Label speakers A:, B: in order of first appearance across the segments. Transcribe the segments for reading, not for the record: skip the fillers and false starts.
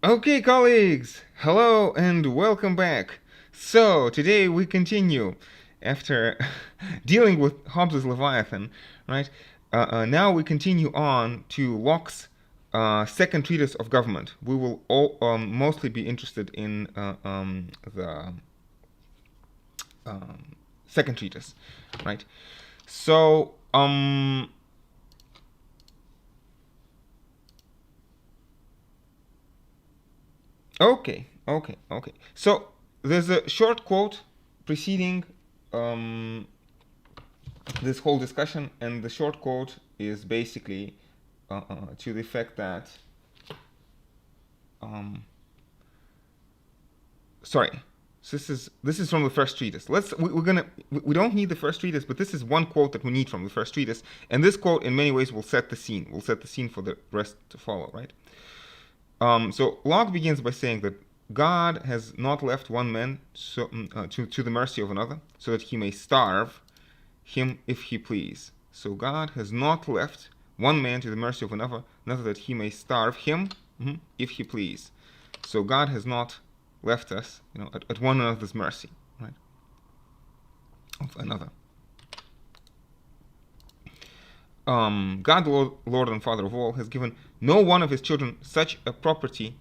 A: Okay, colleagues, hello and welcome back. So, today we continue after dealing with Hobbes' Leviathan, right? Now we continue on to Locke's second treatise of government. We will mostly be interested in the second treatise, right? So, okay. So there's a short quote preceding this whole discussion, and the short quote is basically to the effect that, sorry, so this is from the first treatise. We don't need the first treatise, but this is one quote that we need from the first treatise, and this quote in many ways will set the scene. Will set the scene for the rest to follow, right? So Locke begins by saying that God has not left one man to the mercy of another, so that he may starve him if he please. So God has not left one man to the mercy of another, that he may starve him if he please. So God has not left us, at one another's mercy, right? Of another. God, the Lord and Father of all, has given no one of his children such a property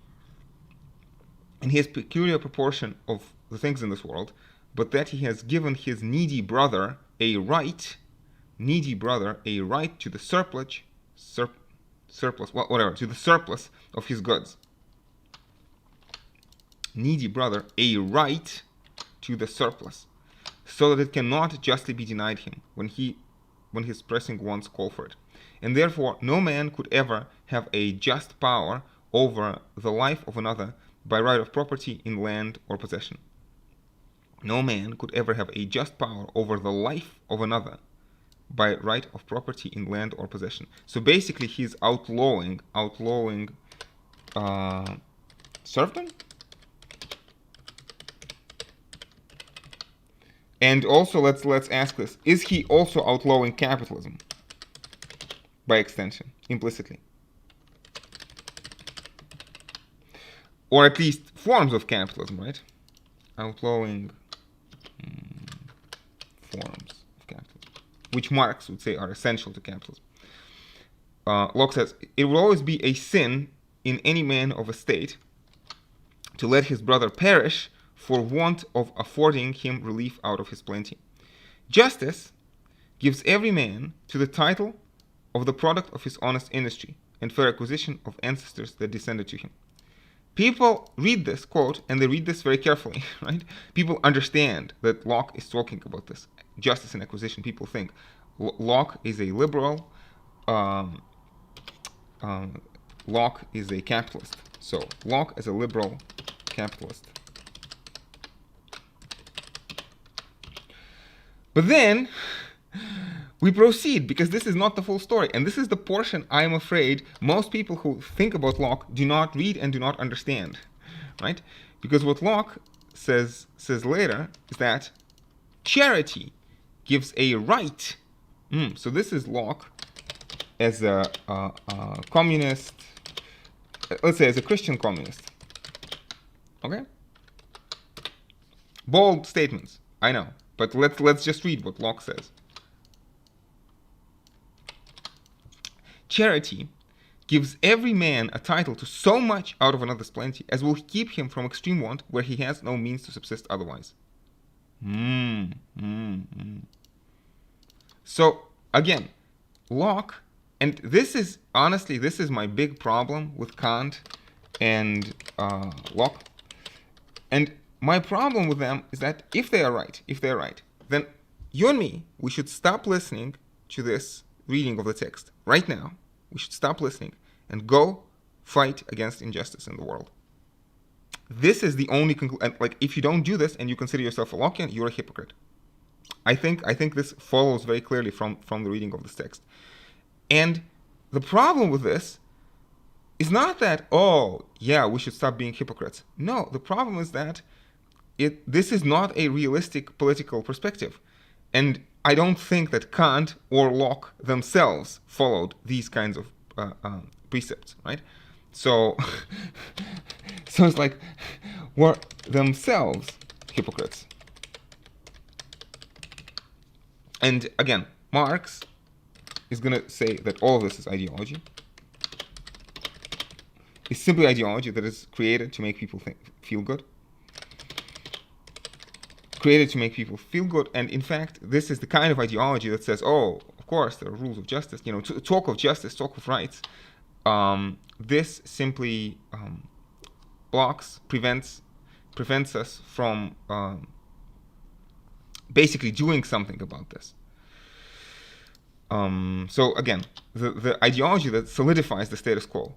A: in his peculiar proportion of the things in this world, but that he has given his needy brother a right to the surplus of his goods. Needy brother a right to the surplus, so that it cannot justly be denied him when his pressing wants call for it. And therefore no man could ever have a just power over the life of another by right of property in land or possession. No man could ever have a just power over the life of another by right of property in land or possession. So basically he's outlawing serfdom. And also let's ask this: is he also outlawing capitalism by extension, implicitly? Or at least forms of capitalism, right? Outlawing forms of capitalism, which Marx would say are essential to capitalism. Locke says, it will always be a sin in any man of a state to let his brother perish for want of affording him relief out of his plenty. Justice gives every man to the title of the product of his honest industry and fair acquisition of ancestors that descended to him. People read this quote, and they read this very carefully, right? People understand that Locke is talking about this, justice and acquisition. People think Locke is a liberal, Locke is a capitalist. So Locke is a liberal capitalist. But then we proceed, because this is not the full story. And this is the portion, I'm afraid, most people who think about Locke do not read and do not understand, right? Because what Locke says later is that charity gives a right. So this is Locke as a communist, let's say as a Christian communist. Okay? Bold statements, I know. But let's just read what Locke says. Charity gives every man a title to so much out of another's plenty as will keep him from extreme want where he has no means to subsist otherwise. So again, Locke, and this is my big problem with Kant and Locke. And my problem with them is that if they are right, then you and me, we should stop listening to this reading of the text right now. We should stop listening and go fight against injustice in the world. This is the only conclusion. Like, if you don't do this and you consider yourself a Lockean, you're a hypocrite. I think this follows very clearly from the reading of this text. And the problem with this is not that, we should stop being hypocrites. No, the problem is that this is not a realistic political perspective. And I don't think that Kant or Locke themselves followed these kinds of precepts, right? So So it's like, were themselves hypocrites. And again, Marx is going to say that all of this is ideology. It's simply ideology that is created to make people feel good. Created to make people feel good. And in fact, this is the kind of ideology that says, oh, of course, there are rules of justice. You know, talk of justice, talk of rights. This simply blocks, prevents us from basically doing something about this. So again, the ideology that solidifies the status quo,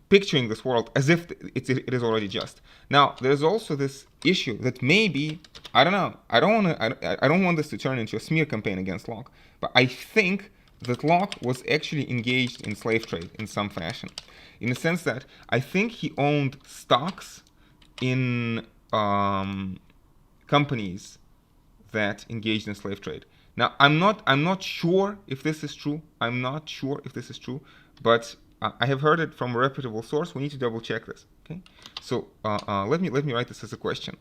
A: picturing this world as if it is already just. Now, there's also this issue that maybe, I don't know, I don't want this to turn into a smear campaign against Locke, but I think that Locke was actually engaged in slave trade in some fashion, in the sense that I think he owned stocks in companies that engaged in slave trade. Now, I'm not sure if this is true. But I have heard it from a reputable source. We need to double check this. Okay. So let me write this as a question.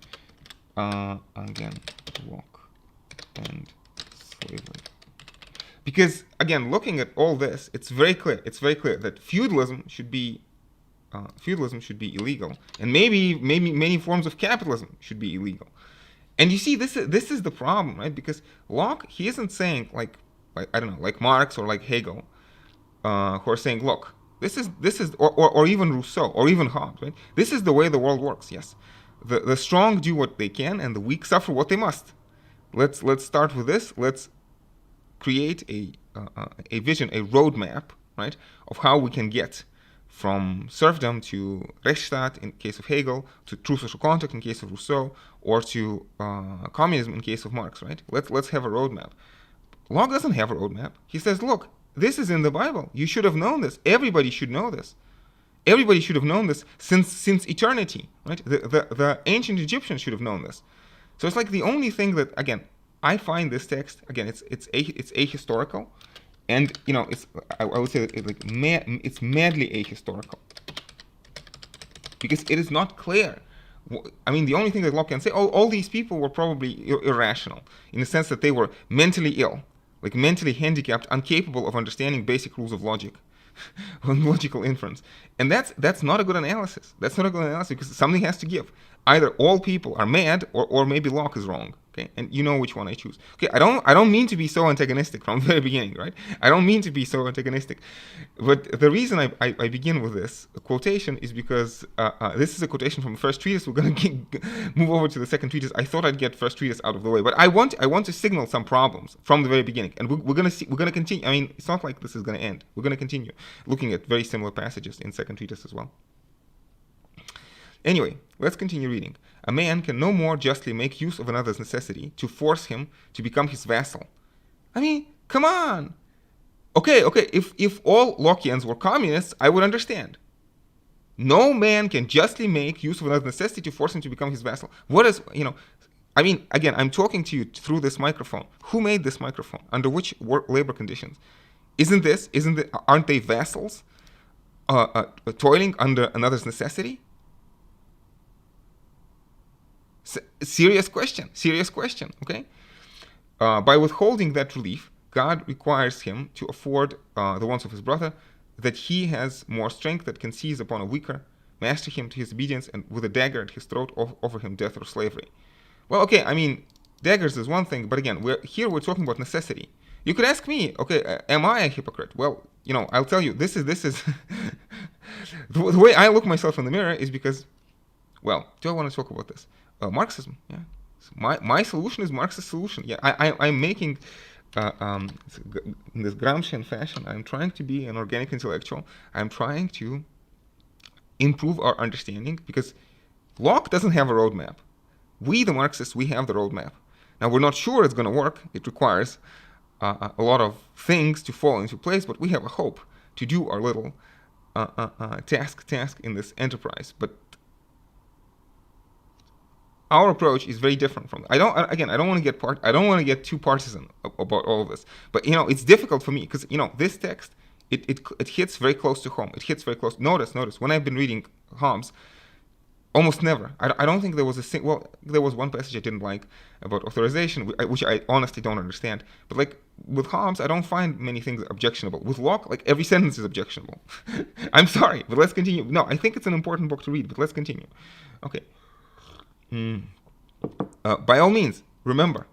A: Again, Locke and slavery. Because again, looking at all this, it's very clear that feudalism should be illegal, and maybe many forms of capitalism should be illegal. And you see, this is the problem, right? Because Locke, he isn't saying like I don't know, like Marx or like Hegel, who are saying, look, this is or even Rousseau or even Hobbes, right? This is the way the world works. Yes, the strong do what they can, and the weak suffer what they must. Let's start with this. Let's create a vision, a roadmap, right, of how we can get from serfdom to Rechtsstaat in case of Hegel, to true social contract in case of Rousseau, or to communism in case of Marx, right? Let's have a roadmap. Locke doesn't have a roadmap. He says, look, this is in the Bible. You should have known this. Everybody should know this. Everybody should have known this since eternity, right? The ancient Egyptians should have known this. So it's like the only thing that, again, I find this text, again, it's ahistorical, and you know, I would say that it's madly ahistorical, because it is not clear. I mean, the only thing that Locke can say, all these people were probably irrational, in the sense that they were mentally ill, like mentally handicapped, incapable of understanding basic rules of logic, logical inference. And that's not a good analysis. That's not a good analysis, because something has to give. Either all people are mad, or maybe Locke is wrong. Okay, and you know which one I choose. Okay, I don't mean to be so antagonistic from the very beginning, right? I don't mean to be so antagonistic, but the reason I begin with this quotation is because this is a quotation from the first treatise. We're going to move over to the second treatise. I thought I'd get first treatise out of the way, but I want to signal some problems from the very beginning, and we're going to continue. I mean, it's not like this is going to end. We're going to continue looking at very similar passages in second treatise as well. Anyway, let's continue reading. A man can no more justly make use of another's necessity to force him to become his vassal. I mean, come on. Okay, if all Lockeans were communists, I would understand. No man can justly make use of another's necessity to force him to become his vassal. What is, I mean, again, I'm talking to you through this microphone. Who made this microphone? Under which labor conditions? Aren't they vassals toiling under another's necessity? Serious question, okay? By withholding that relief, God requires him to afford the wants of his brother, that he has more strength that can seize upon a weaker, master him to his obedience, and with a dagger at his throat offer him death or slavery. Well, okay, I mean, daggers is one thing, but again, we're talking about necessity. You could ask me, okay, am I a hypocrite? Well, I'll tell you, this is the way I look myself in the mirror is because, well, do I want to talk about this? Marxism, yeah. So my solution is Marxist solution. Yeah, I'm making, in this Gramscian fashion, I'm trying to be an organic intellectual. I'm trying to improve our understanding, because Locke doesn't have a roadmap. We, the Marxists, we have the roadmap. Now, we're not sure it's going to work. It requires a lot of things to fall into place, but we have a hope to do our little task in this enterprise. But our approach is very different from. I don't want to get too partisan about all of this. But it's difficult for me because this text it hits very close to home. It hits very close. Notice when I've been reading Hobbes, Almost never. I don't think there was well, there was one passage I didn't like about authorization, which I honestly don't understand. But like with Hobbes, I don't find many things objectionable. With Locke, like every sentence is objectionable. I'm sorry, but let's continue. No, I think it's an important book to read, but let's continue. Okay. By all means, remember,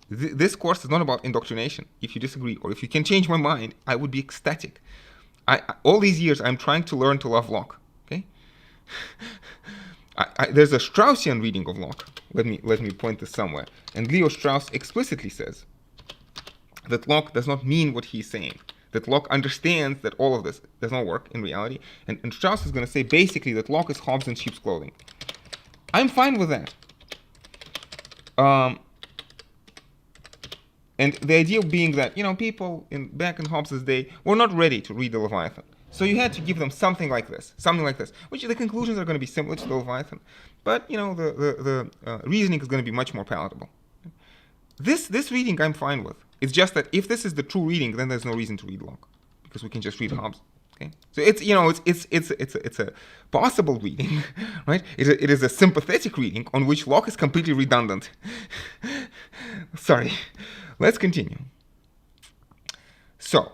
A: this course is not about indoctrination. If you disagree, or if you can change my mind, I would be ecstatic. All these years, I'm trying to learn to love Locke. Okay. There's a Straussian reading of Locke. Let me point this somewhere. And Leo Strauss explicitly says that Locke does not mean what he's saying. That Locke understands that all of this does not work in reality. And Strauss is going to say basically that Locke is Hobbes in sheep's clothing. I'm fine with that. And the idea being that, people back in Hobbes' day were not ready to read the Leviathan. So you had to give them something like this, which the conclusions are going to be similar to the Leviathan. But, the reasoning is going to be much more palatable. This reading I'm fine with. It's just that if this is the true reading, then there's no reason to read Locke, because we can just read Hobbes. Okay? So it's a possible reading, right? It is a sympathetic reading on which Locke is completely redundant. Sorry. Let's continue. So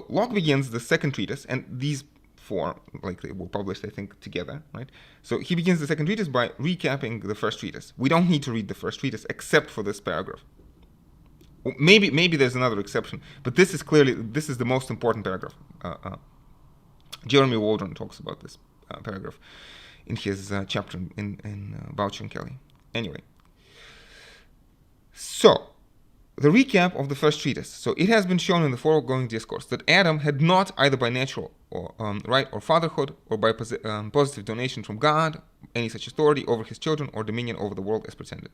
A: Locke begins the second treatise, and these four, like they were published, I think, together, right? So he begins the second treatise by recapping the first treatise. We don't need to read the first treatise except for this paragraph. Maybe there's another exception, but this is the most important paragraph. Jeremy Waldron talks about this paragraph in his chapter in Boucher and Kelly. Anyway, so the recap of the first treatise. So it has been shown in the foregoing discourse that Adam had not, either by natural or right or fatherhood, or by positive donation from God, any such authority over his children or dominion over the world as pretended.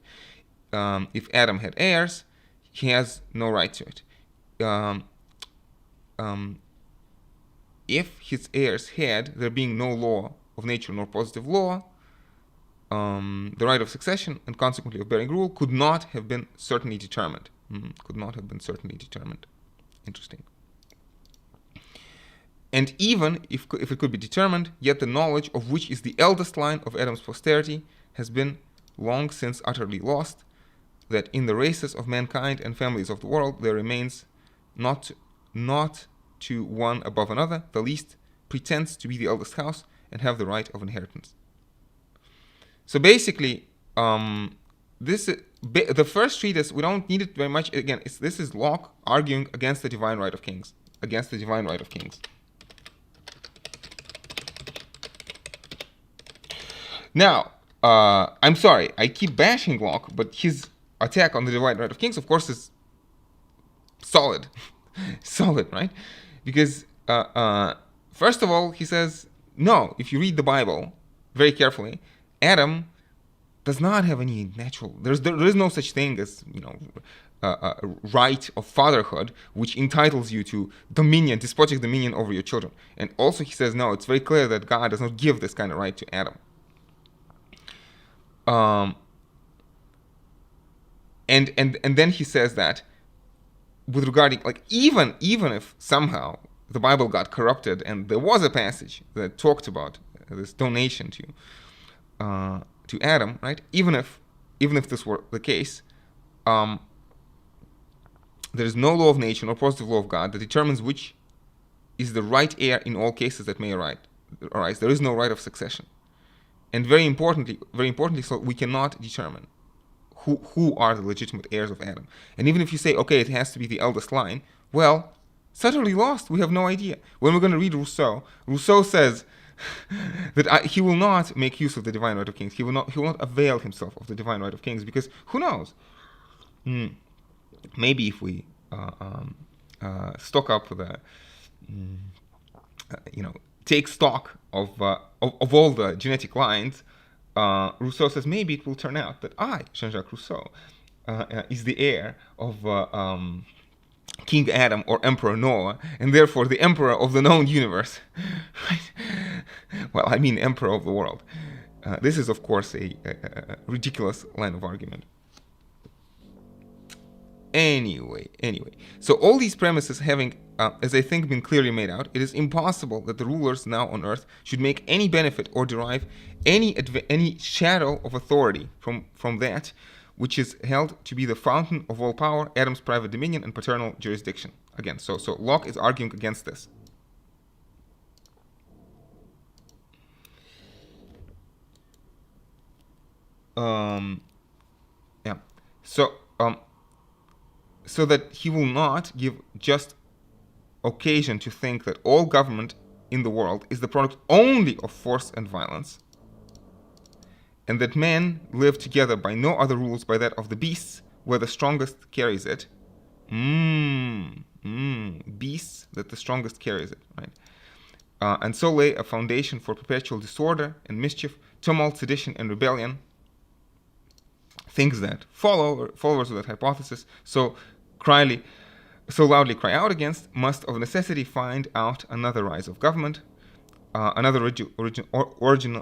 A: If Adam had heirs, he has no right to it. If his heirs had, there being no law of nature nor positive law, the right of succession and consequently of bearing rule could not have been certainly determined. Interesting. And even if it could be determined, yet the knowledge of which is the eldest line of Adam's posterity has been long since utterly lost, that in the races of mankind and families of the world there remains not to one above another the least pretense to be the eldest house and have the right of inheritance. So basically, the first treatise, we don't need it very much. Again, this is Locke arguing against the divine right of kings. Now, I'm sorry, I keep bashing Locke, but his attack on the divine right of kings, of course, is solid. Solid, right? Because, first of all, he says, no, if you read the Bible very carefully, Adam does not have any natural, there is no such thing as, right of fatherhood, which entitles you to despotic dominion over your children. And also he says, no, it's very clear that God does not give this kind of right to Adam. And then he says that with regarding, like, even if somehow the Bible got corrupted and there was a passage that talked about this donation to Adam, right? Even if this were the case, there is no law of nature nor positive law of God that determines which is the right heir in all cases that may arise. There is no right of succession, and very importantly, so we cannot determine who are the legitimate heirs of Adam. And even if you say, okay, it has to be the eldest line, well, it's utterly lost. We have no idea. When we're going to read Rousseau says that he will not make use of the divine right of kings. He will not avail himself of the divine right of kings, because who knows? Maybe if we stock up with take stock of all the genetic lines, Rousseau says maybe it will turn out that I, Jean-Jacques Rousseau, is the heir of King Adam or Emperor Noah, and therefore the emperor of the known universe. Right? Well, I mean emperor of the world. This is, of course, a ridiculous line of argument. Anyway. So all these premises having, as I think, been clearly made out, it is impossible that the rulers now on earth should make any benefit or derive any shadow of authority from that which is held to be the fountain of all power, Adam's private dominion and paternal jurisdiction. Again, so Locke is arguing against this. Yeah. So that he will not give just occasion to think that all government in the world is the product only of force and violence, and that men live together by no other rules by that of the beasts, where the strongest carries it. Beasts, that the strongest carries it, right? And so lay a foundation for perpetual disorder and mischief, tumult, sedition, and rebellion. Things that followers of that hypothesis so loudly cry out against must of necessity find out another rise of government, another origin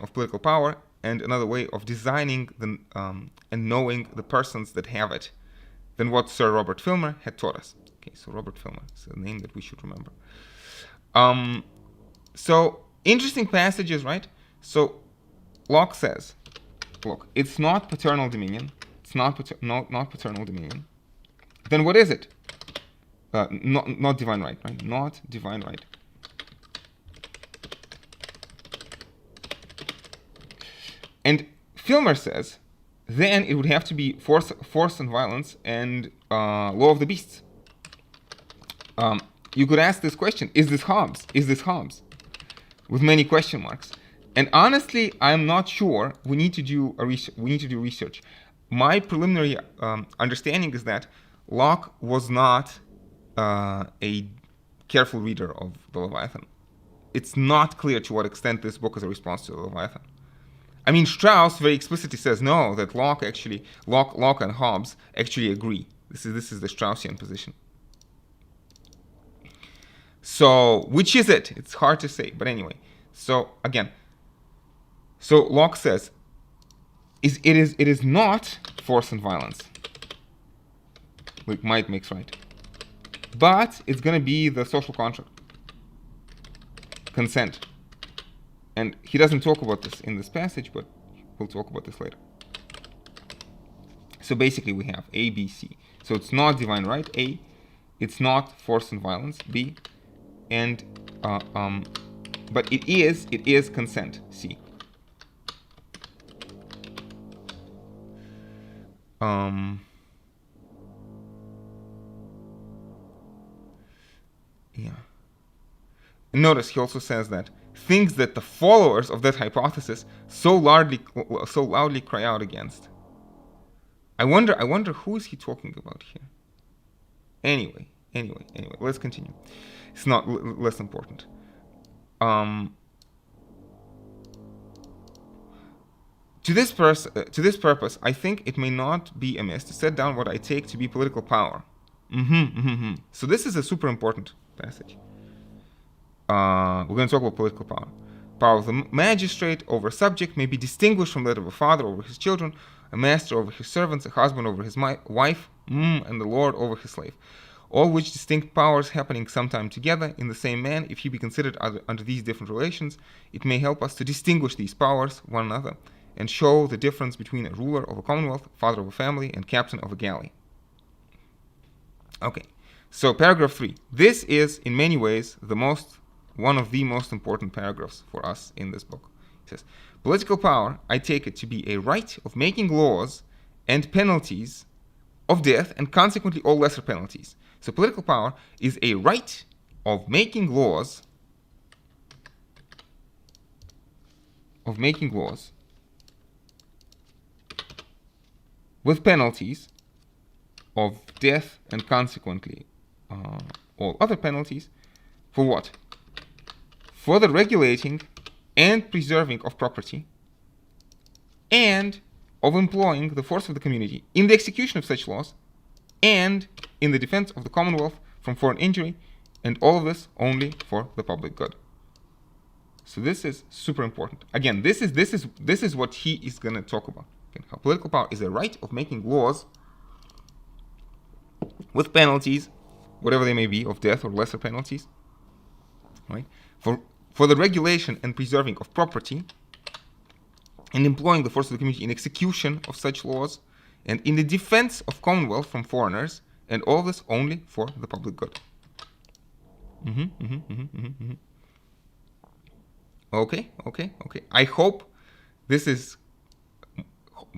A: of political power, and another way of designing and knowing the persons that have it than what Sir Robert Filmer had taught us. Okay, so Robert Filmer is a name that we should remember. So interesting passages, right? So Locke says, look, it's not paternal dominion. It's not paternal dominion. Then what is it? Not divine right, right? Not divine right. And Filmer says, then it would have to be force and violence and law of the beasts. You could ask this question: Is this Hobbes? Is this Hobbes? With many question marks. And honestly, I'm not sure. We need to do research. My preliminary understanding is that Locke was not a careful reader of the Leviathan. It's not clear to what extent this book is a response to the Leviathan. I mean, Strauss very explicitly says no, that Locke and Hobbes actually agree. This is the Straussian position. So, which is it? It's hard to say, but anyway. So again, so Locke says, it is not force and violence. Like might makes right. But it's going to be the social contract. Consent. And he doesn't talk about this in this passage, but we'll talk about this later. So basically we have A, B, C. So it's not divine right, A. It's not force and violence, B. And, but it is consent, C. Yeah. Notice he also says that things that the followers of that hypothesis so loudly cry out against. I wonder who is he talking about here. Anyway, let's continue. It's not less important. To this purpose, I think it may not be amiss to set down what I take to be political power. So this is a super important passage. We're going to talk about political power. Power of the magistrate over a subject may be distinguished from that of a father over his children, a master over his servants, a husband over his wife, and the lord over his slave. All which distinct powers happening sometime together in the same man, if he be considered under these different relations, it may help us to distinguish these powers one another, and show the difference between a ruler of a commonwealth, father of a family, and captain of a galley. Okay, so paragraph 3. This is, in many ways, one of the most important paragraphs for us in this book. It says, political power, I take it to be a right of making laws and penalties of death, and consequently all lesser penalties. So political power is a right of making laws, with penalties of death and consequently all other penalties. For what? For the regulating and preserving of property, and of employing the force of the community in the execution of such laws, and in the defense of the commonwealth from foreign injury, and all of this only for the public good. So this is super important. Again, this is what he is going to talk about. Okay, how political power is a right of making laws with penalties, whatever they may be, of death or lesser penalties, right? For the regulation and preserving of property, and employing the force of the community in execution of such laws, and in the defense of Commonwealth from foreigners, and all this only for the public good. Okay. I hope this is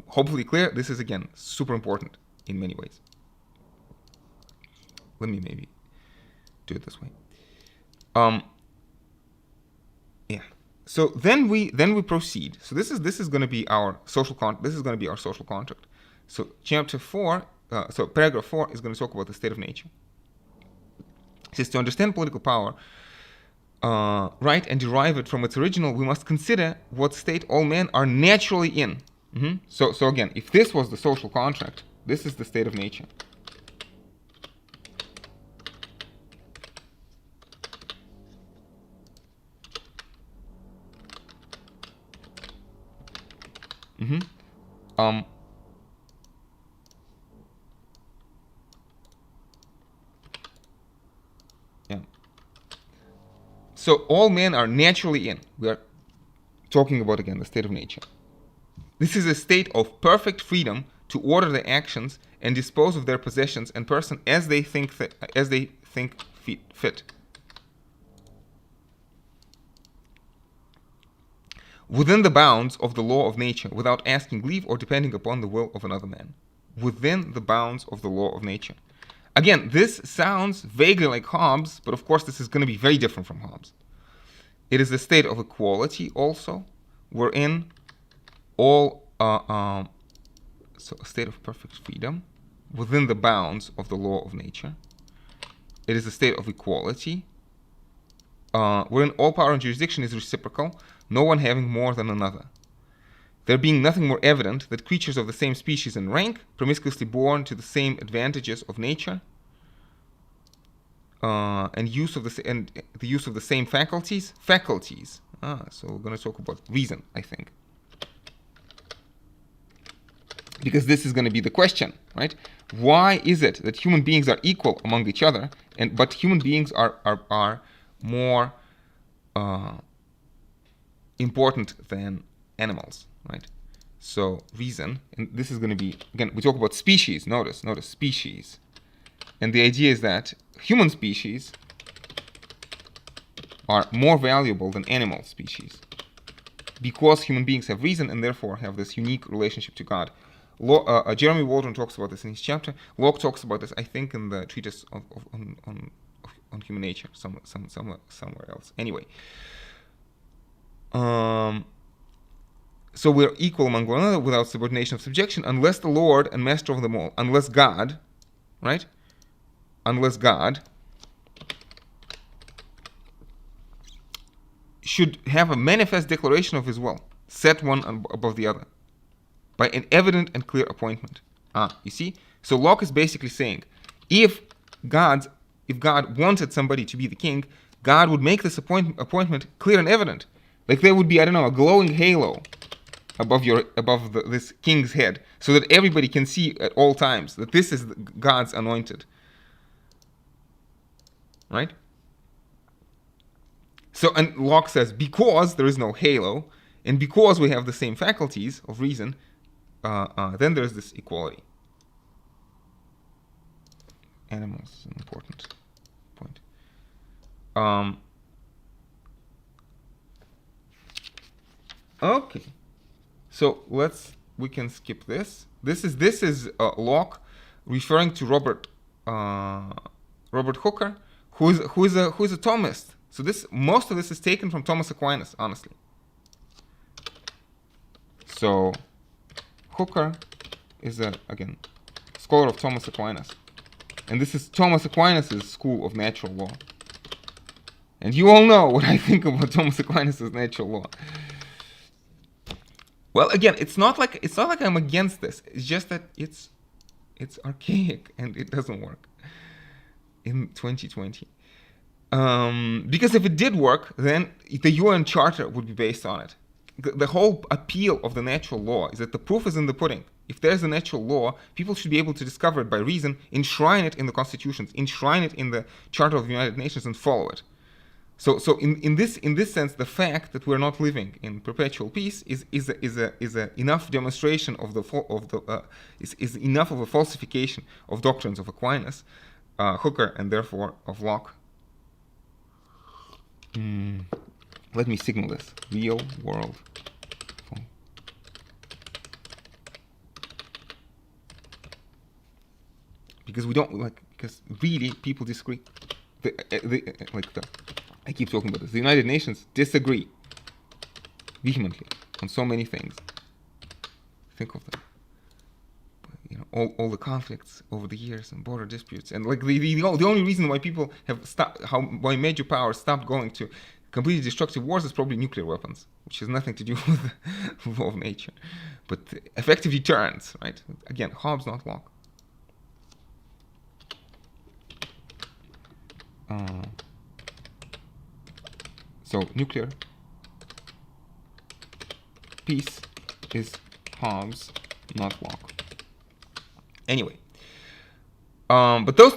A: hopefully clear. This is, again, super important in many ways. Let me maybe do it this way. Yeah. So then we proceed. So this is going to be our social contract. So chapter 4, so paragraph 4 is going to talk about the state of nature. It says, to understand political power, right, and derive it from its original, we must consider what state all men are naturally in. So again, if this was the social contract, this is the state of nature. Yeah. So all men are naturally in. We are talking about, again, the state of nature. This is a state of perfect freedom to order their actions and dispose of their possessions and person as they think fit. Within the bounds of the law of nature, without asking leave or depending upon the will of another man. Within the bounds of the law of nature. Again, this sounds vaguely like Hobbes, but of course this is going to be very different from Hobbes. It is a state of equality also, wherein all, so a state of perfect freedom, within the bounds of the law of nature. It is a state of equality, wherein all power and jurisdiction is reciprocal, no one having more than another. There being nothing more evident that creatures of the same species and rank, promiscuously born to the same advantages of nature, and the use of the same faculties. So we're going to talk about reason, I think, because this is going to be the question, right? Why is it that human beings are equal among each other, but human beings are more important than animals, right? So reason, and this is going to be, again, we talk about species. Notice species, and the idea is that human species are more valuable than animal species because human beings have reason and therefore have this unique relationship to God. Jeremy Waldron talks about this in his chapter. Locke talks about this, I think, in the treatise on human nature, somewhere else. Anyway, so we're equal among one another without subordination of subjection, unless the Lord and Master of them all, unless God, right? Unless God should have a manifest declaration of his will, set one above the other, by an evident and clear appointment. You see? So Locke is basically saying, if God wanted somebody to be the king, God would make this appointment clear and evident. Like there would be, I don't know, a glowing halo above this king's head, so that everybody can see at all times that this is God's anointed. Right? So, and Locke says, because there is no halo, and because we have the same faculties of reason, then there's this equality. Animals is an important point. Okay, so we can skip this. This is Locke referring to Robert Hooker, who is a Thomist. So most of this is taken from Thomas Aquinas, honestly. So Hooker is again scholar of Thomas Aquinas, and this is Thomas Aquinas' school of natural law. And you all know what I think about Thomas Aquinas' natural law. Well, again, it's not like I'm against this. It's just that it's archaic and it doesn't work in 2020. Because if it did work, then the UN Charter would be based on it. The whole appeal of the natural law is that the proof is in the pudding. if there's a natural law, people should be able to discover it by reason, enshrine it in the constitutions, enshrine it in the Charter of the United Nations, and follow it. So in this sense, the fact that we're not living in perpetual peace is a enough demonstration of is enough of a falsification of doctrines of Aquinas, Hooker, and therefore of Locke. Let me signal this: real world. Because we don't because really people disagree. I keep talking about this. The United Nations disagree vehemently on so many things. Think of them. All the conflicts over the years and border disputes, and the only reason why people have stopped, why major powers stopped going to completely destructive wars is probably nuclear weapons, which has nothing to do with the law of nature, but effective deterrence, right? Again, Hobbes, not Locke. So nuclear peace is Hobbes, not Locke. Anyway, but though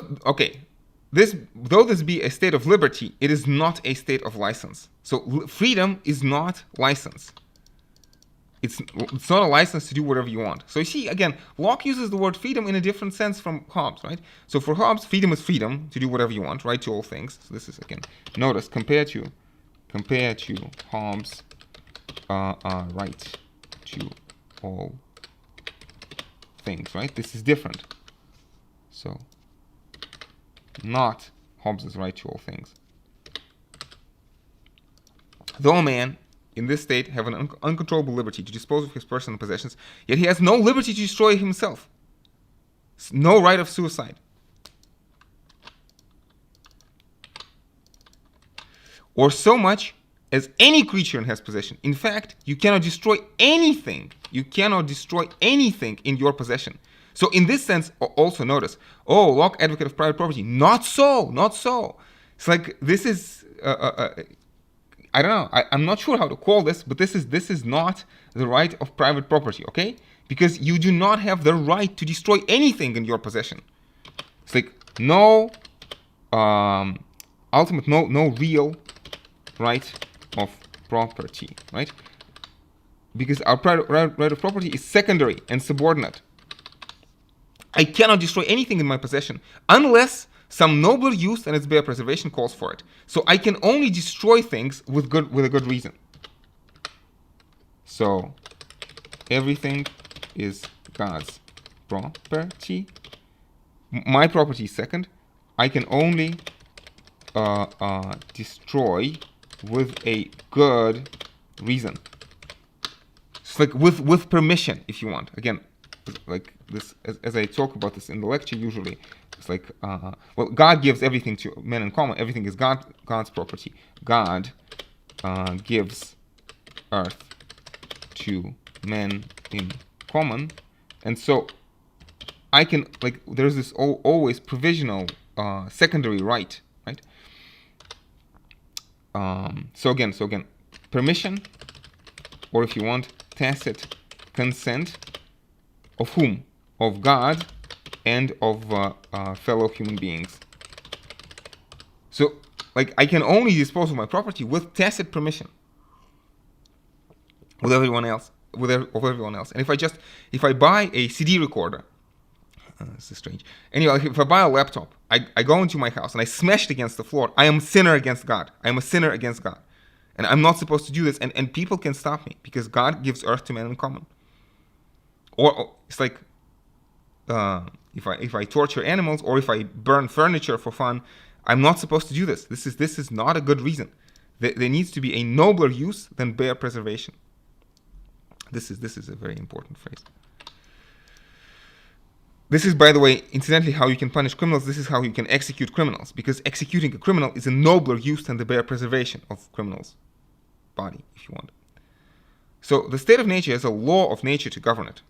A: this be a state of liberty, it is not a state of license. So freedom is not license. It's not a license to do whatever you want. So you see, again, Locke uses the word freedom in a different sense from Hobbes, right? So for Hobbes, freedom is freedom to do whatever you want, right, to all things. So this is, again, notice, compared to Hobbes, right to all things, right? This is different. So, not Hobbes' right to all things. Though a man in this state have an uncontrollable liberty to dispose of his personal possessions, yet he has no liberty to destroy himself. No right of suicide. Or so much as any creature in his possession. In fact, you cannot destroy anything. You cannot destroy anything in your possession. So in this sense, also notice, Locke, advocate of private property. Not so, not so. It's like, this is, I don't know, I'm not sure how to call this, but this is not the right of private property, okay? Because you do not have the right to destroy anything in your possession. It's like, no ultimate, no real right of property, right? Because our right of property is secondary and subordinate. I cannot destroy anything in my possession unless some nobler use and its bare preservation calls for it. So I can only destroy things with a good reason. So everything is God's property. My property is second. I can only destroy with a good reason. It's like with permission, if you want. Again, like this, as I talk about this in the lecture usually, it's like, God gives everything to men in common. Everything is God's property. God gives earth to men in common, and so I can, there's this always provisional secondary right, right? So again, permission, or if you want, tacit consent of whom? Of God and of fellow human beings. So, I can only dispose of my property with tacit permission with everyone else, And if I buy a CD recorder, this is strange. Anyway, if I buy a laptop, I go into my house and I smash it against the floor, I am a sinner against God. I am a sinner against God. And I'm not supposed to do this, and people can stop me because God gives earth to men in common. Or it's like, if I torture animals or if I burn furniture for fun, I'm not supposed to do this. This is not a good reason. There needs to be a nobler use than bare preservation. This is a very important phrase. This is, by the way, incidentally, how you can punish criminals. This is how you can execute criminals, because executing a criminal is a nobler use than the bare preservation of criminal's body, if you want. So the state of nature has a law of nature to govern it.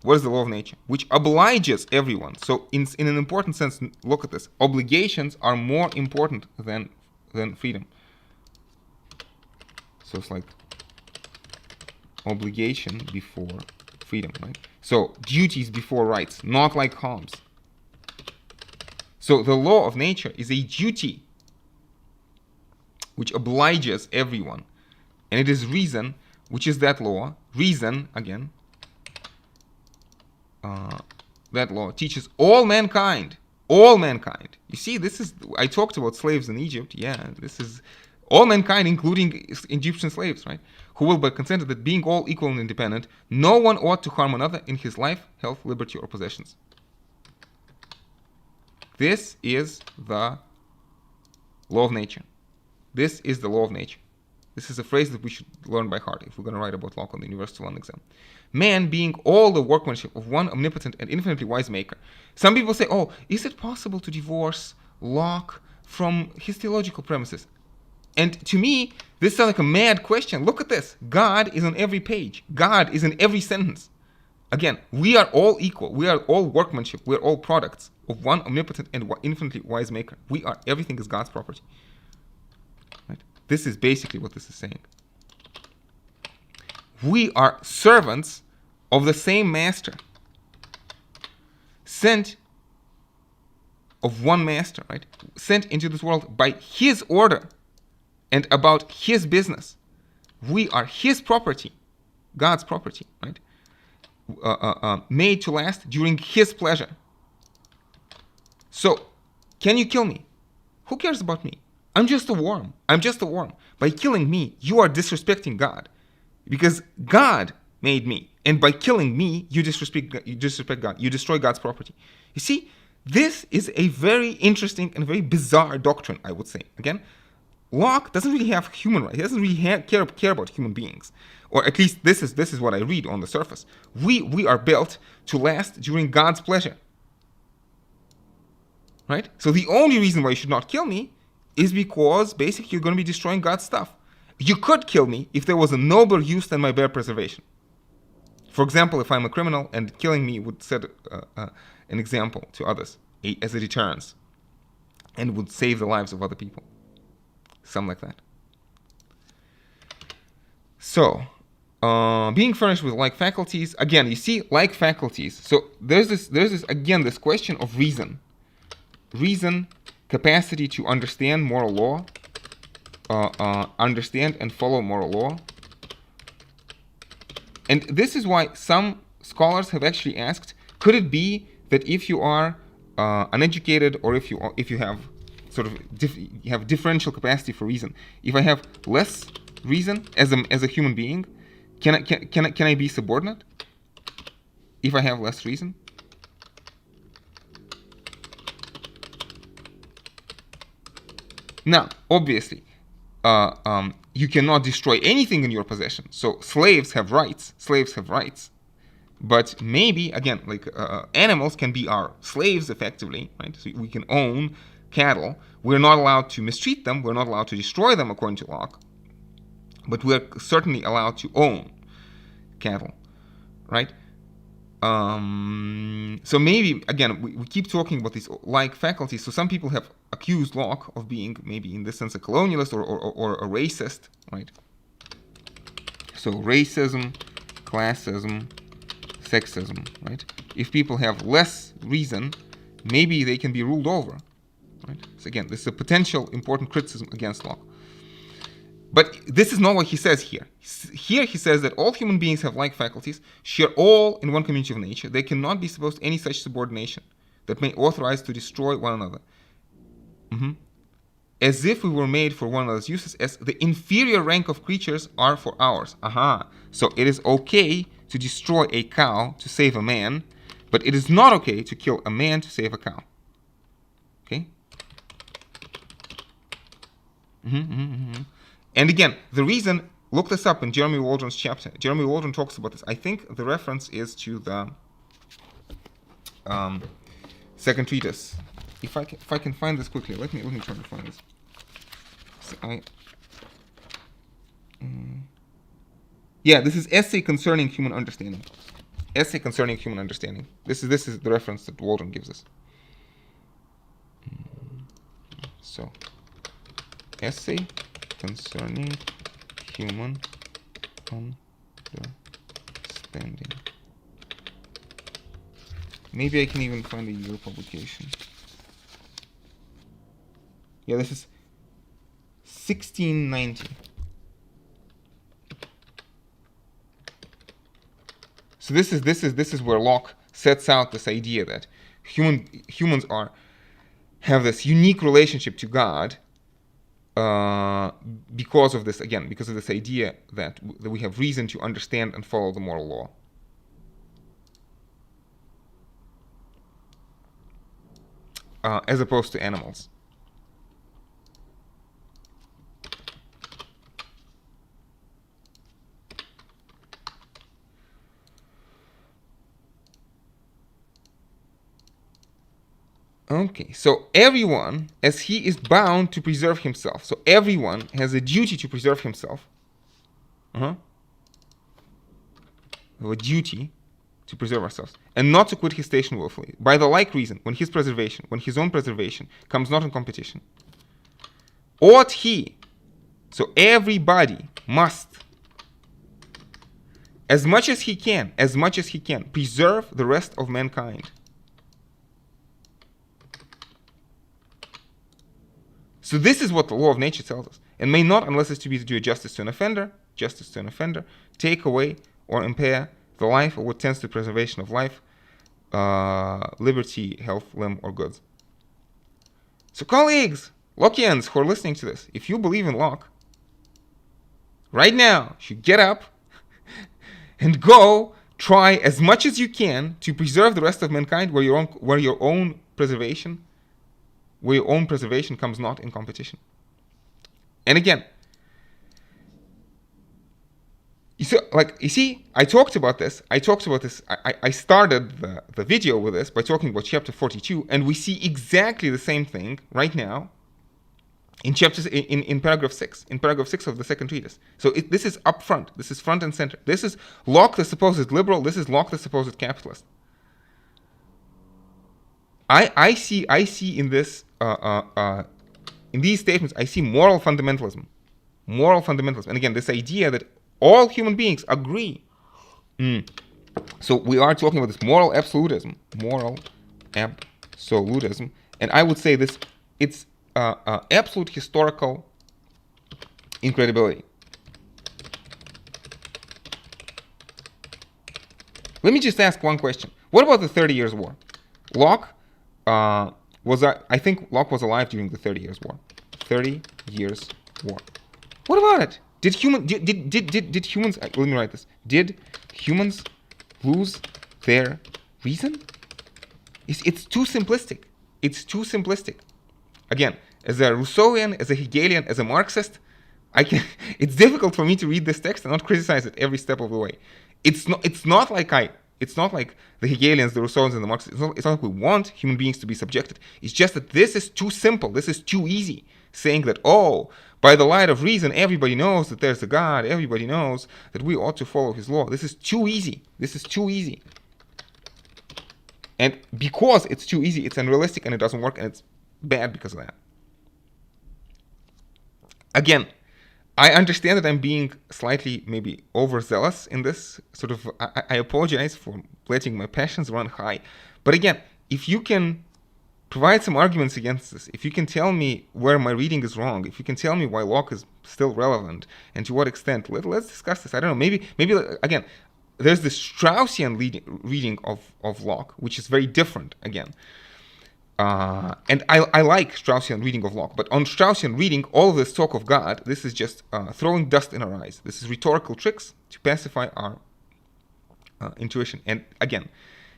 A: What is the law of nature? Which obliges everyone. So in an important sense, look at this. Obligations are more important than freedom. So it's like obligation before freedom, right? So duties before rights, not like Hobbes. So the law of nature is a duty which obliges everyone. And it is reason, which is that law. Reason, again, that law teaches all mankind. All mankind. You see, this is, I talked about slaves in Egypt. Yeah, this is all mankind, including Egyptian slaves, right? Who will be consented that being all equal and independent, no one ought to harm another in his life, health, liberty, or possessions. This is the law of nature. This is the law of nature. This is a phrase that we should learn by heart if we're going to write about Locke on the University London exam. Man being all the workmanship of one omnipotent and infinitely wise maker. Some people say, oh, is it possible to divorce Locke from his theological premises? And to me, this sounds like a mad question. Look at this. God is on every page. God is in every sentence. Again, we are all equal. We are all workmanship. We are all products of one omnipotent and infinitely wise maker. We are, everything is God's property. Right? This is basically what this is saying. We are servants of the same master, sent of one master, right? Sent into this world by his order and about his business. We are his property, God's property, right? Made to last during his pleasure. So, can you kill me? Who cares about me? I'm just a worm. I'm just a worm. By killing me, you are disrespecting God. Because God made me. And by killing me, you disrespect God. You destroy God's property. You see, this is a very interesting and very bizarre doctrine, I would say. Again, Locke doesn't really have human rights. He doesn't really care about human beings. Or at least this is what I read on the surface. We are built to last during God's pleasure. Right? So the only reason why you should not kill me is because basically you're going to be destroying God's stuff. You could kill me if there was a nobler use than my bare preservation. For example, if I'm a criminal and killing me would set an example to others as a deterrence and would save the lives of other people. Something like that. So, being furnished with like faculties, again, you see, like faculties. So there's this again, this question of reason. Reason, capacity to understand moral law, understand and follow moral law. And this is why some scholars have actually asked, could it be that if you are uneducated, or if you have sort of you have differential capacity for reason, if I have less reason as a human being, can I be subordinate if I have less reason? Now, obviously, you cannot destroy anything in your possession. So slaves have rights. Slaves have rights. But maybe, again, like animals can be our slaves effectively, right? So we can own cattle. We're not allowed to mistreat them. We're not allowed to destroy them according to Locke. But we're certainly allowed to own cattle, right? So maybe, again, we keep talking about these like faculties. So some people have accused Locke of being maybe in this sense a colonialist or a racist, right? So racism, classism, sexism, right? If people have less reason, maybe they can be ruled over, right? So again, this is a potential important criticism against Locke. But this is not what he says here. Here he says that all human beings have like faculties, share all in one community of nature. They cannot be supposed to any such subordination that may authorize to destroy one another. As if we were made for one another's uses, as the inferior rank of creatures are for ours. So it is okay to destroy a cow to save a man, but it is not okay to kill a man to save a cow. Okay? And again, the reason, look this up in Jeremy Waldron's chapter. Jeremy Waldron talks about this. I think the reference is to the second treatise. If I can find this quickly, let me try to find this. So yeah, this is Essay Concerning Human Understanding. Essay Concerning Human Understanding. This is the reference that Waldron gives us. So, Essay Concerning Human Understanding. Maybe I can even find a year publication. Yeah, this is 1690. So this is where Locke sets out this idea that humans have this unique relationship to God because of this, again, because of this idea that we have reason to understand and follow the moral law. As opposed to animals. Okay, so everyone, as he is bound to preserve himself, so everyone has a duty to preserve himself. A duty to preserve ourselves, and not to quit his station willfully, by the like reason, when his own preservation comes not in competition. Ought he, so everybody must, as much as he can, preserve the rest of mankind. So this is what the law of nature tells us, and may not, unless it's to be to do justice to an offender, take away or impair the life or what tends to preservation of life, liberty, health, limb, or goods. So colleagues, Lockeans who are listening to this, if you believe in Locke, right now, you should get up and go try as much as you can to preserve the rest of mankind where your own preservation comes not in competition. And again, you see, I talked about this. I started the video with this by talking about chapter 42, and we see exactly the same thing right now in paragraph 6, of the second treatise. So this is up front. This is front and center. This is Locke, the supposed liberal. This is Locke, the supposed capitalist. I see in this in these statements, I see moral fundamentalism. And again, this idea that all human beings agree. So we are talking about this moral absolutism, and I would say it's absolute historical incredibility. Let me just ask one question. What about the 30 Years' War? Locke I think Locke was alive during the 30 Years' War. 30 Years' War. What about it? Did humans? Let me write this. Did humans lose their reason? It's too simplistic. Again, as a Rousseauian, as a Hegelian, as a Marxist, it's difficult for me to read this text and not criticize it every step of the way. It's not like the Hegelians, the Rousseauians, and the Marxists. It's not like we want human beings to be subjected. It's just that this is too simple. This is too easy. Saying that, by the light of reason, everybody knows that there's a God. Everybody knows that we ought to follow his law. This is too easy. And because it's too easy, it's unrealistic and it doesn't work, and it's bad because of that. Again, I understand that I'm being slightly maybe overzealous in this sort of. I apologize for letting my passions run high. But again, if you can provide some arguments against this, if you can tell me where my reading is wrong, if you can tell me why Locke is still relevant and to what extent, let's discuss this. I don't know. Maybe again, there's this Straussian reading of Locke, which is very different again. And I like Straussian reading of Locke, but on Straussian reading, all of this talk of God, this is just throwing dust in our eyes. This is rhetorical tricks to pacify our intuition. And again,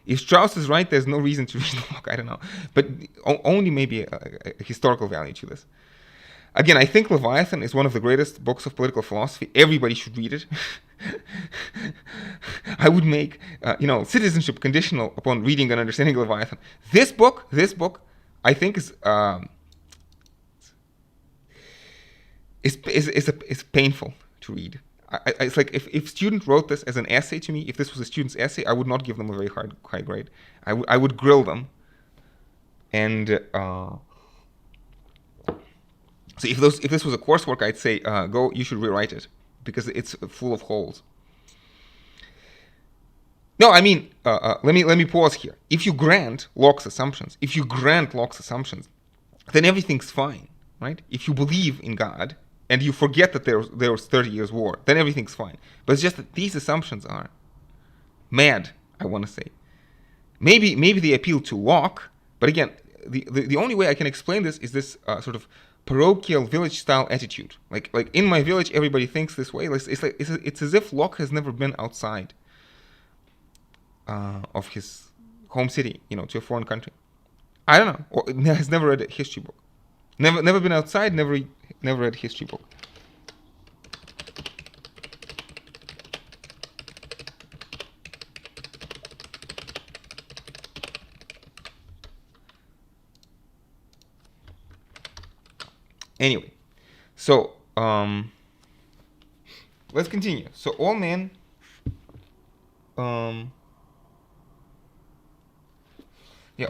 A: if Strauss is right, there's no reason to read Locke. I don't know, but only maybe a historical value to this. Again, I think Leviathan is one of the greatest books of political philosophy. Everybody should read it. I would make, citizenship conditional upon reading and understanding Leviathan. This book, I think is painful to read. It's like if student wrote this as an essay to me, if this was a student's essay, I would not give them a very high grade. I would grill them, and so if this was a coursework, I'd say you should rewrite it because it's full of holes. No, I mean, let me pause here. If you grant Locke's assumptions, then everything's fine, right? If you believe in God and you forget that there was 30 years war, then everything's fine. But it's just that these assumptions are mad, I want to say. Maybe they appeal to Locke, but again, the only way I can explain this is this sort of parochial village-style attitude. Like in my village, everybody thinks this way. It's as if Locke has never been outside of his home city, to a foreign country. I don't know. Or has never read a history book. Never been outside. Never read a history book. Anyway, so let's continue. So all men.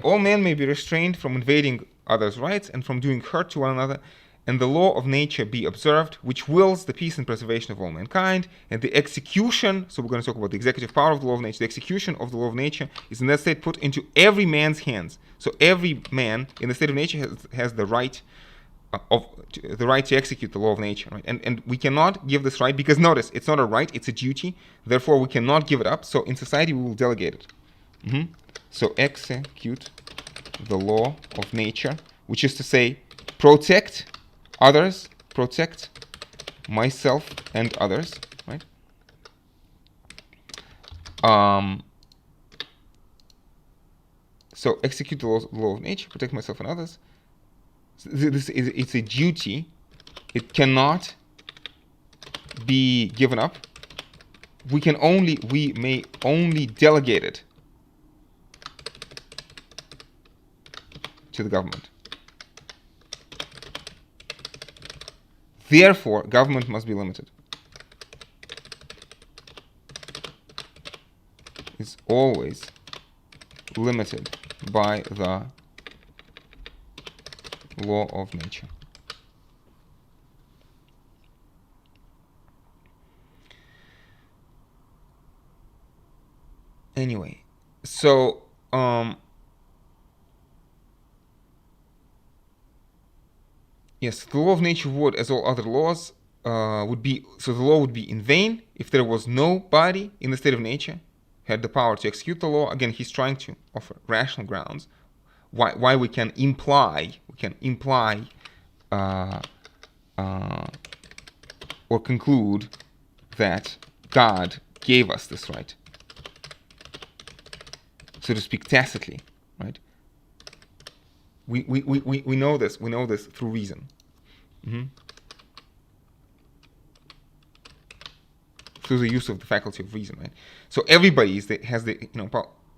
A: All men may be restrained from invading others' rights and from doing hurt to one another, and the law of nature be observed, which wills the peace and preservation of all mankind, and the execution, so we're going to talk about the executive power of the law of nature, the execution of the law of nature is in that state put into every man's hands. So every man in the state of nature has the right to execute the law of nature, right? And we cannot give this right, because notice, it's not a right, it's a duty, therefore we cannot give it up, so in society we will delegate it. So execute the law of nature, which is to say, protect others, protect myself and others, right? So execute the law of nature, protect myself and others. It's a duty. It cannot be given up. We may only delegate it to the government. Therefore, government must be limited. It's always limited by the law of nature. Anyway, so yes, the law of nature would, as all other laws, the law would be in vain if there was nobody in the state of nature had the power to execute the law. Again, he's trying to offer rational grounds why we can imply or conclude that God gave us this right, so to speak, tacitly, right? We know this. We know this through reason. Through the use of the faculty of reason, right? So everybody has the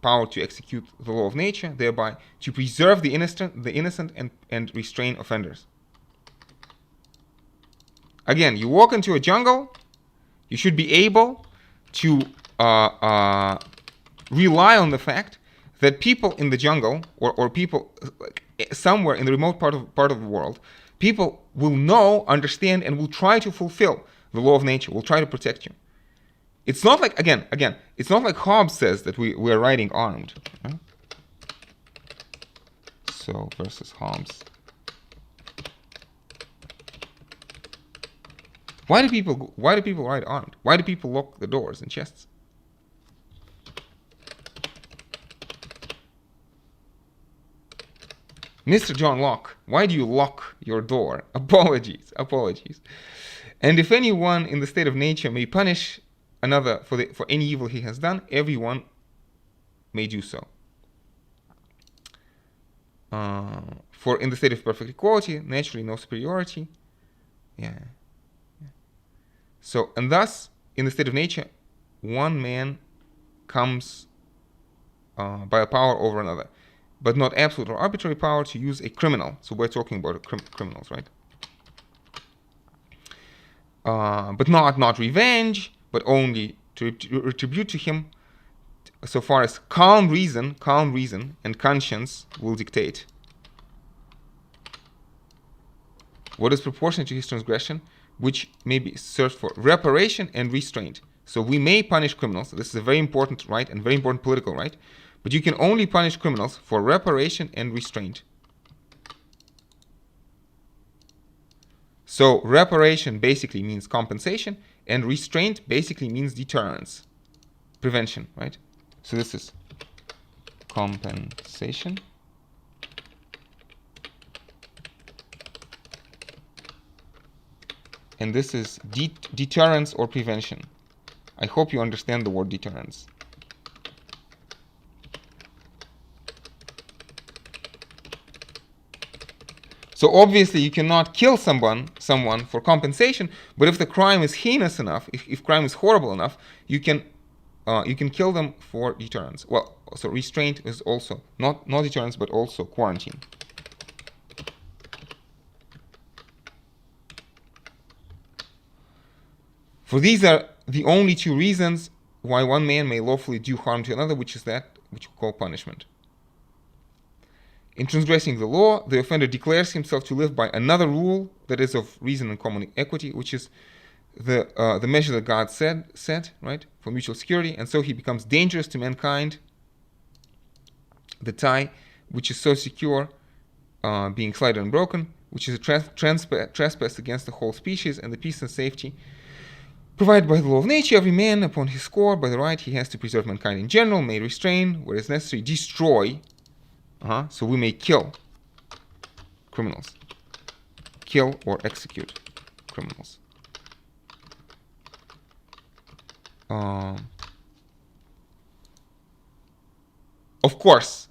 A: power to execute the law of nature, thereby to preserve the innocent and restrain offenders. Again, you walk into a jungle, you should be able to rely on the fact that people in the jungle or people somewhere in the remote part of the world, people will know, understand, and will try to fulfill the law of nature, will try to protect you. It's not like, again, it's not like Hobbes says that we are riding armed. Right? So, versus Hobbes. Why do people ride armed? Why do people lock the doors and chests? Mr. John Locke, why do you lock your door? Apologies. And if anyone in the state of nature may punish another for any evil he has done, everyone may do so. For in the state of perfect equality, naturally no superiority. So, and thus, in the state of nature, one man comes by a power over another, but not absolute or arbitrary power to use a criminal. So we're talking about criminals, right? But not revenge, but only to retribute to him so far as calm reason and conscience will dictate. What is proportionate to his transgression, which may be served for reparation and restraint. So we may punish criminals. This is a very important right and very important political right. But you can only punish criminals for reparation and restraint. So reparation basically means compensation, and restraint basically means deterrence, prevention, right? So this is compensation. And this is deterrence or prevention. I hope you understand the word deterrence. So obviously you cannot kill someone for compensation, but if the crime is heinous enough, if crime is horrible enough, you can kill them for deterrence. Well, so restraint is also not deterrence, but also quarantine. For these are the only two reasons why one man may lawfully do harm to another, which is that which we call punishment. In transgressing the law, the offender declares himself to live by another rule that is of reason and common equity, which is the measure that God set, right, for mutual security, and so he becomes dangerous to mankind. The tie, which is so secure, being slighted and broken, which is a trespass against the whole species, and the peace and safety provided by the law of nature. Every man, upon his score, by the right he has to preserve mankind in general, may restrain, where is necessary, destroy. So we may kill criminals, kill or execute criminals. Of course,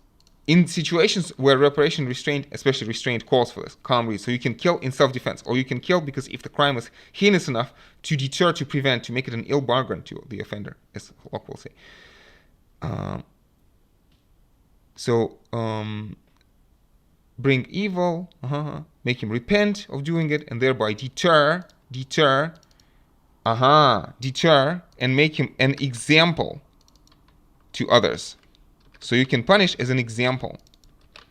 A: in situations where reparation, restraint, especially restraint, calls for this, calmly, so you can kill in self-defense, or you can kill because if the crime was heinous enough to deter, to prevent, to make it an ill bargain to the offender, as Locke will say. Bring evil, make him repent of doing it, and thereby deter, and make him an example to others. So you can punish as an example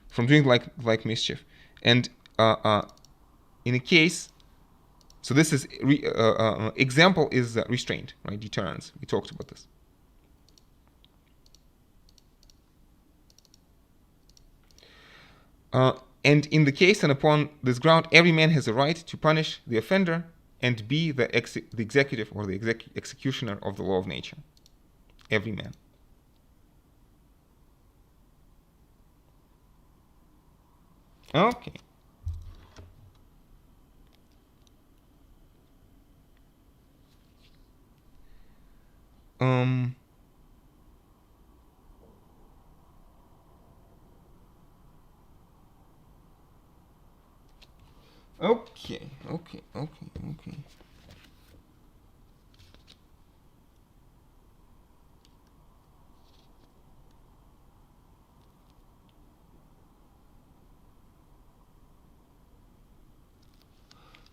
A: from doing like mischief. And in a case, so this is example is restraint, right? Deterrence. We talked about this. And in the case and upon this ground, every man has a right to punish the offender and be the executive or the executioner of the law of nature. Every man. Okay. Okay.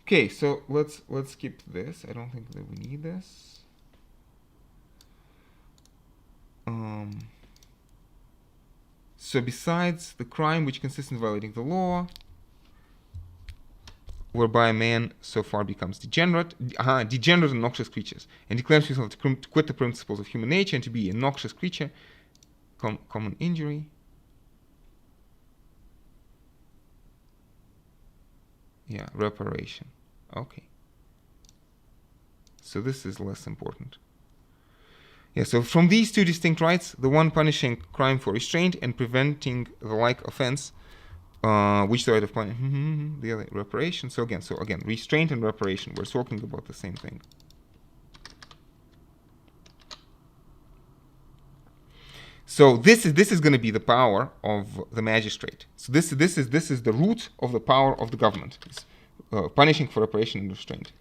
A: Okay, so let's skip this. I don't think that we need this. So besides the crime which consists in violating the law, whereby a man so far becomes degenerate and noxious creatures, and declares himself to quit the principles of human nature and to be a noxious creature, common injury. Yeah, reparation. Okay. So this is less important. Yeah, so from these two distinct rights, the one punishing crime for restraint and preventing the like offense, which the right of punishment, the other reparation. So again, restraint and reparation, we're talking about the same thing. So this is going to be the power of the magistrate. So this is the root of the power of the government, punishing for reparation and restraint.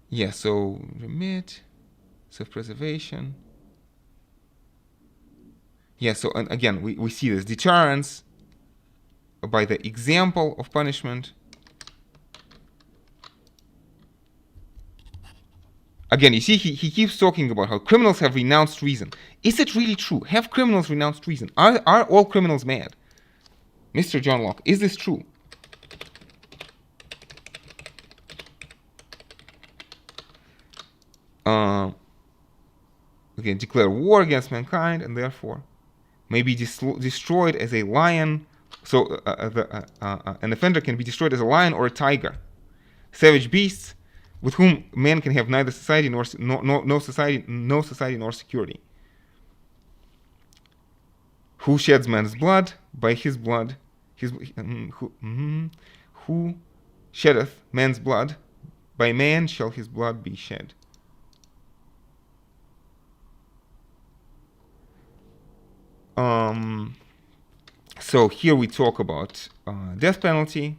A: Yeah, so remit, self-preservation. Yeah, so and again, we see this deterrence by the example of punishment. Again, you see, he keeps talking about how criminals have renounced reason. Is it really true? Have criminals renounced reason? Are all criminals mad? Mr. John Locke, is this true? Again, declare war against mankind and therefore may be destroyed as a lion. So an offender can be destroyed as a lion or a tiger. Savage beasts with whom man can have neither society nor no society nor security. Who sheds man's blood? By his blood, who sheddeth man's blood? By man shall his blood be shed. So here we talk about death penalty,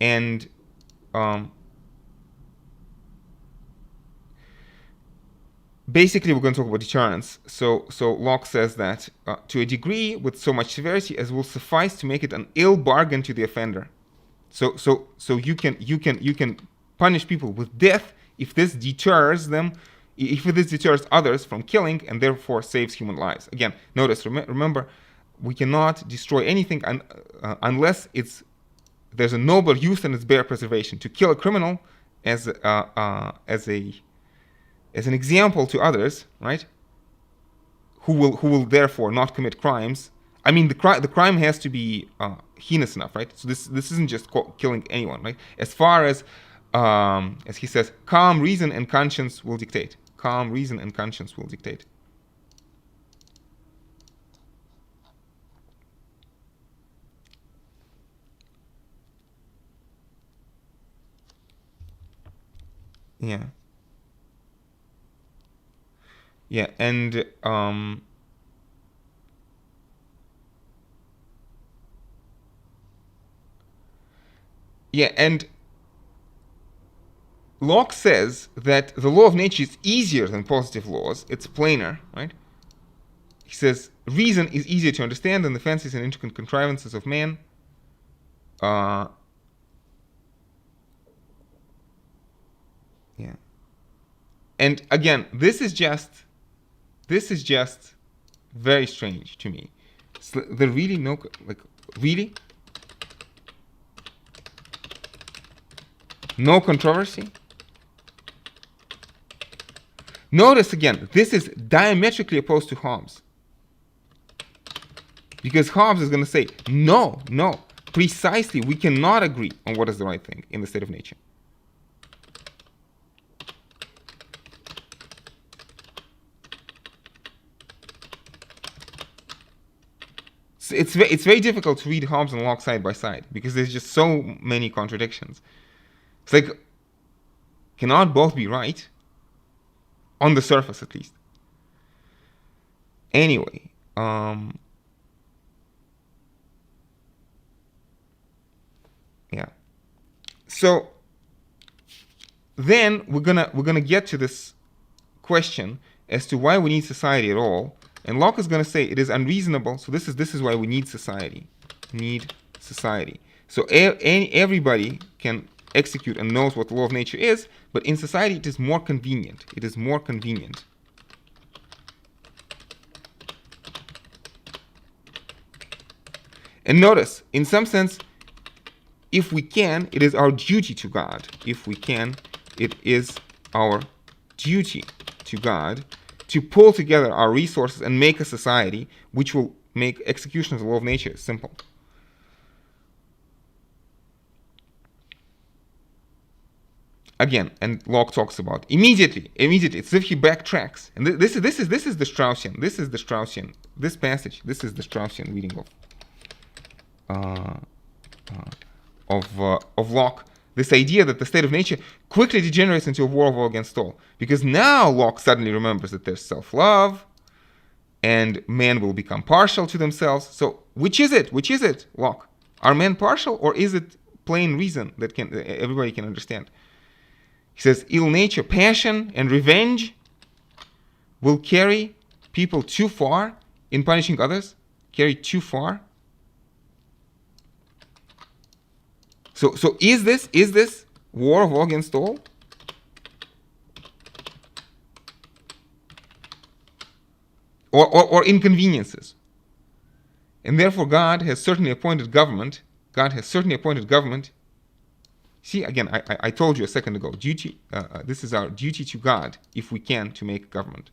A: and basically we're going to talk about deterrence. So Locke says that to a degree with so much severity as will suffice to make it an ill bargain to the offender. So you can punish people with death if this deters them, if this deters others from killing and therefore saves human lives. Again, notice, remember, we cannot destroy anything unless there's a noble use and it's bare preservation. To kill a criminal as an example to others, right? Who will therefore not commit crimes. I mean, the crime has to be heinous enough, right? So this isn't just killing anyone, right? As far as he says, calm reason and conscience will dictate. Calm reason and conscience will dictate. Yeah. Yeah, and yeah, and Locke says that the law of nature is easier than positive laws. It's plainer, right? He says reason is easier to understand than the fancies and intricate contrivances of man. Yeah. And again, this is just very strange to me. So there really really no controversy. Notice again, this is diametrically opposed to Hobbes. Because Hobbes is going to say, no, precisely, we cannot agree on what is the right thing in the state of nature. So it's very difficult to read Hobbes and Locke side by side because there's just so many contradictions. It's like, cannot both be right? On the surface, at least. Anyway, yeah. So then we're gonna get to this question as to why we need society at all, and Locke is gonna say it is unreasonable. So this is why we need society. Need society. So everybody can execute and knows what the law of nature is, but in society it is more convenient. It is more convenient. And notice, in some sense, if we can, it is our duty to God. If we can, it is our duty to God to pull together our resources and make a society which will make execution of the law of nature simple. Again, and Locke talks about immediately. It's as if he backtracks, and this is the Straussian. This is the Straussian. This passage. This is the Straussian reading of Locke. This idea that the state of nature quickly degenerates into a war of all against all, because now Locke suddenly remembers that there's self-love, and men will become partial to themselves. So which is it? Which is it, Locke? Are men partial, or is it plain reason that everybody can understand? He says, ill nature, passion, and revenge will carry people too far in punishing others. Carry too far. So is this war of all against all? or inconveniences. And therefore God has certainly appointed government. God has certainly appointed government. See, again, I told you a second ago, duty. This is our duty to God, if we can, to make government,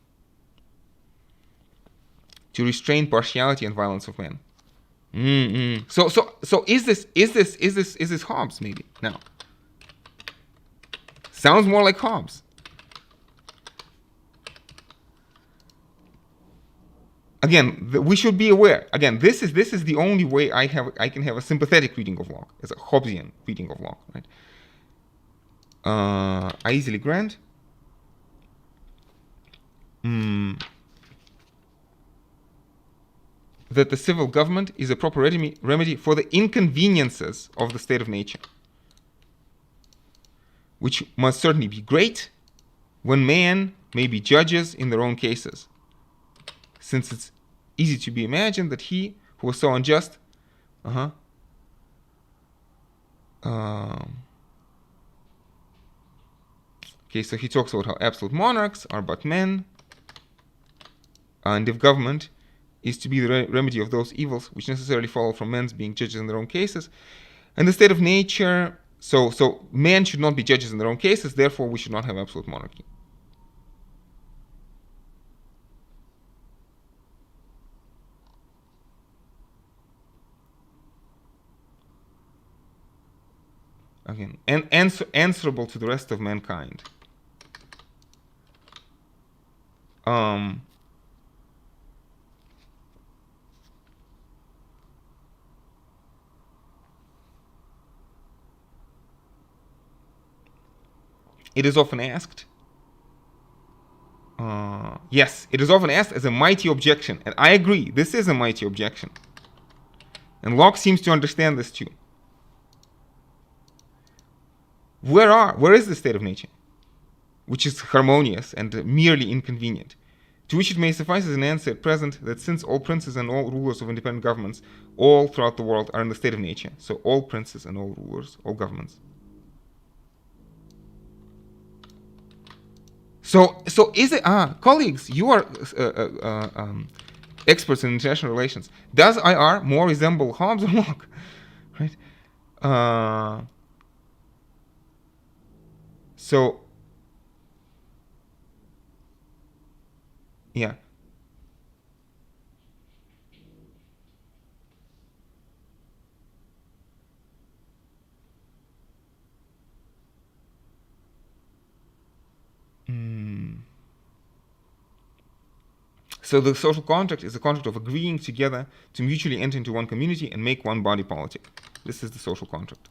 A: to restrain partiality and violence of men. So is this Hobbes maybe? Now, sounds more like Hobbes. Again, we should be aware. Again, this is the only way I can have a sympathetic reading of Locke, as a Hobbesian reading of Locke, right? I easily grant. That the civil government is a proper remedy for the inconveniences of the state of nature, which must certainly be great when men may be judges in their own cases, since it's easy to be imagined that he who was so unjust okay, so he talks about how absolute monarchs are but men, and if government is to be the remedy of those evils which necessarily follow from men's being judges in their own cases, and the state of nature, so men should not be judges in their own cases, therefore we should not have absolute monarchy. Again, and answerable to the rest of mankind. It is often asked. Yes, it is often asked as a mighty objection, and I agree. This is a mighty objection, and Locke seems to understand this too. Where is the state of nature, which is harmonious and merely inconvenient? To which it may suffice as an answer at present that since all princes and all rulers of independent governments all throughout the world are in the state of nature, so all princes and all rulers, all governments. So is it, colleagues, you are experts in international relations. Does IR more resemble Hobbes or Locke? Right? So, yeah. So the social contract is a contract of agreeing together to mutually enter into one community and make one body politic. This is the social contract.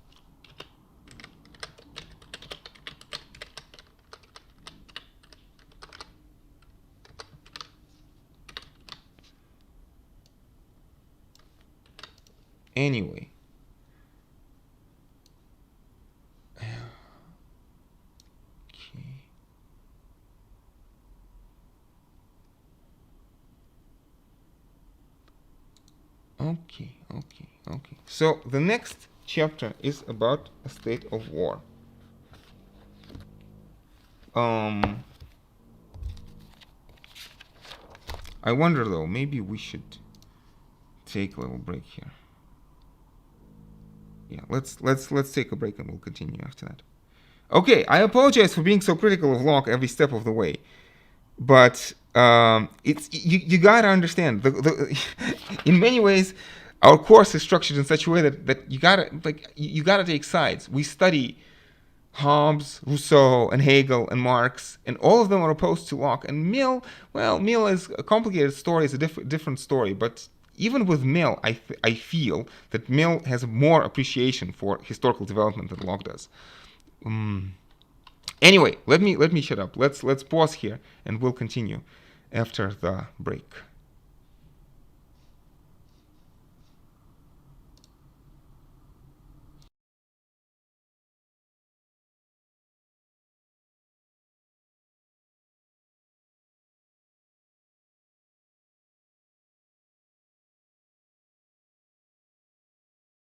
A: Anyway. Okay. So the next chapter is about a state of war. I wonder though, maybe we should take a little break here. Yeah, let's take a break and we'll continue after that. Okay, I apologize for being so critical of Locke every step of the way, but it's you gotta understand in many ways our course is structured in such a way that you gotta take sides. We study Hobbes, Rousseau, and Hegel, and Marx, and all of them are opposed to Locke. And Mill, well, Mill is a complicated story, it's a different story, but even with Mill, I feel that Mill has more appreciation for historical development than Locke does. Anyway, let me shut up. Let's pause here, and we'll continue after the break.